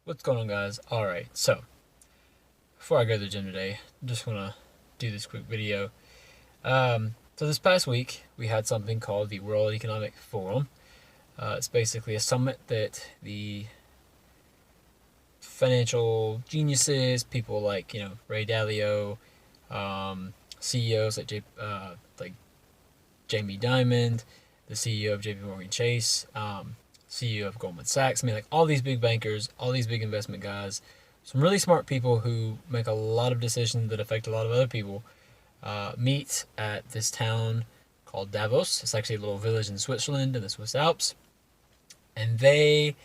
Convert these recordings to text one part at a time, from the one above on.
What's going on, guys? Alright, so before I go to the gym today, I just want to do this quick video. So this past week, we had something called the World Economic Forum. It's basically a summit that the financial geniuses, people like, Ray Dalio, CEOs like Jamie Dimon, the CEO of JP Morgan Chase, CEO of Goldman Sachs. I mean, like all these big bankers, all these big investment guys, some really smart people who make a lot of decisions that affect a lot of other people, meet at this town called Davos. It's actually a little village in Switzerland in the Swiss Alps. And they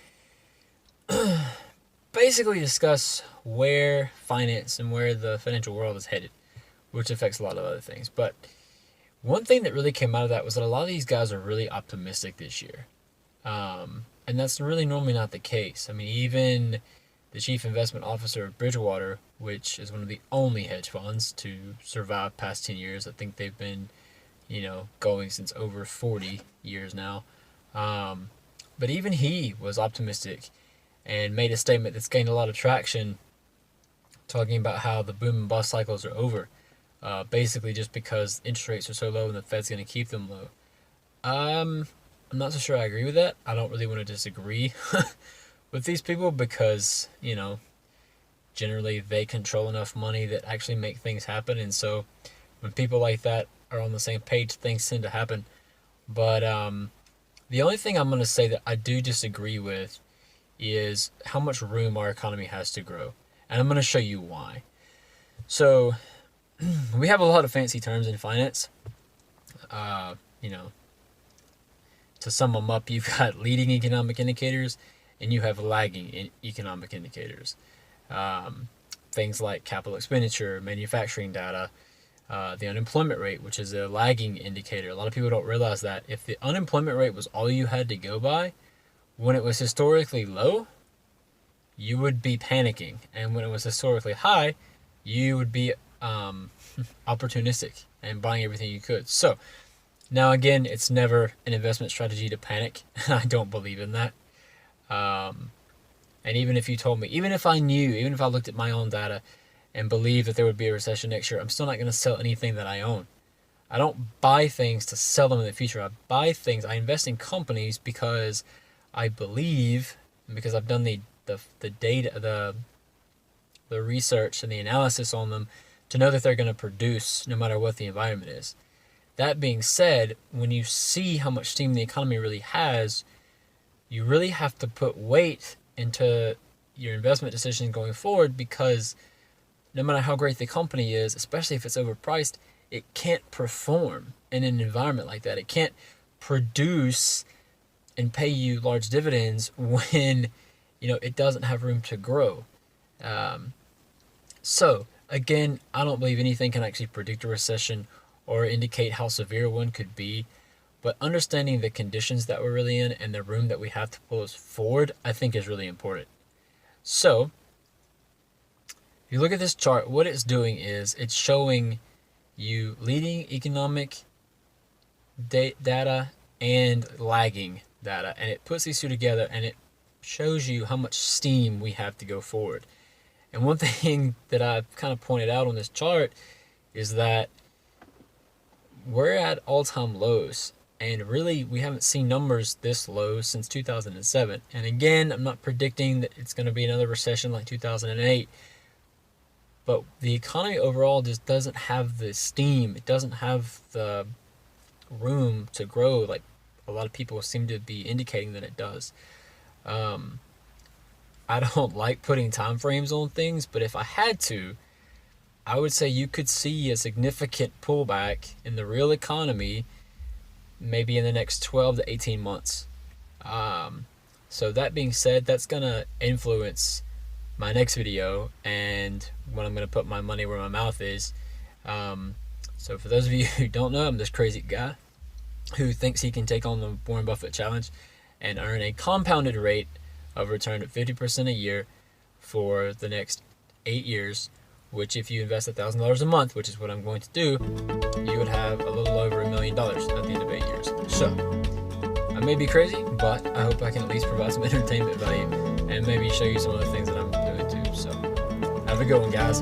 basically discuss where finance and where the financial world is headed, which affects a lot of other things. But one thing that really came out of that was that a lot of these guys are really optimistic this year. And that's really normally not the case. I mean, even the chief investment officer of Bridgewater, which is one of the only hedge funds to survive past 10 years. I think they've been, going since over 40 years now. But even he was optimistic and made a statement that's gained a lot of traction, talking about how the boom and bust cycles are over. Basically just because interest rates are so low and the Fed's going to keep them low. I'm not so sure I agree with that. I don't really want to disagree with these people because, generally they control enough money that actually make things happen. And so when people like that are on the same page, things tend to happen. But the only thing I'm going to say that I do disagree with is how much room our economy has to grow. And I'm going to show you why. So we have a lot of fancy terms in finance. To sum them up, you've got leading economic indicators and you have lagging economic indicators. Things like capital expenditure, manufacturing data, the unemployment rate, which is a lagging indicator. A lot of people don't realize that if the unemployment rate was all you had to go by, when it was historically low, you would be panicking. And when it was historically high, you would be opportunistic and buying everything you could. So now again, it's never an investment strategy to panic. I don't believe in that. And even if you told me, even if I looked at my own data and believed that there would be a recession next year, I'm still not going to sell anything that I own. I don't buy things to sell them in the future. I invest in companies because I believe, and because I've done the data, the research and the analysis on them to know that they're going to produce no matter what the environment is. That being said, when you see how much steam the economy really has, you really have to put weight into your investment decision going forward, because no matter how great the company is, especially if it's overpriced, it can't perform in an environment like that. It can't produce and pay you large dividends when, it doesn't have room to grow. So again, I don't believe anything can actually predict a recession or indicate how severe one could be, but understanding the conditions that we're really in and the room that we have to pull us forward, I think is really important. So if you look at this chart, what it's doing is it's showing you leading economic data and lagging data, and it puts these two together and it shows you how much steam we have to go forward. And one thing that I've kind of pointed out on this chart is that we're at all-time lows, and really we haven't seen numbers this low since 2007. And again, I'm not predicting that it's going to be another recession like 2008, but the economy overall just doesn't have the steam. It doesn't have the room to grow like a lot of people seem to be indicating that it does. I don't like putting time frames on things, but if I had to, I would say you could see a significant pullback in the real economy maybe in the next 12 to 18 months. So that being said, that's going to influence my next video and when I'm going to put my money where my mouth is. So for those of you who don't know, I'm this crazy guy who thinks he can take on the Warren Buffett challenge and earn a compounded rate of return of 50% a year for the next 8 years, which if you invest $1,000 a month, which is what I'm going to do, you would have a little over $1 million at the end of 8 years. So I may be crazy, but I hope I can at least provide some entertainment value. and maybe show you some of the things that I'm doing too. So have a good one, guys.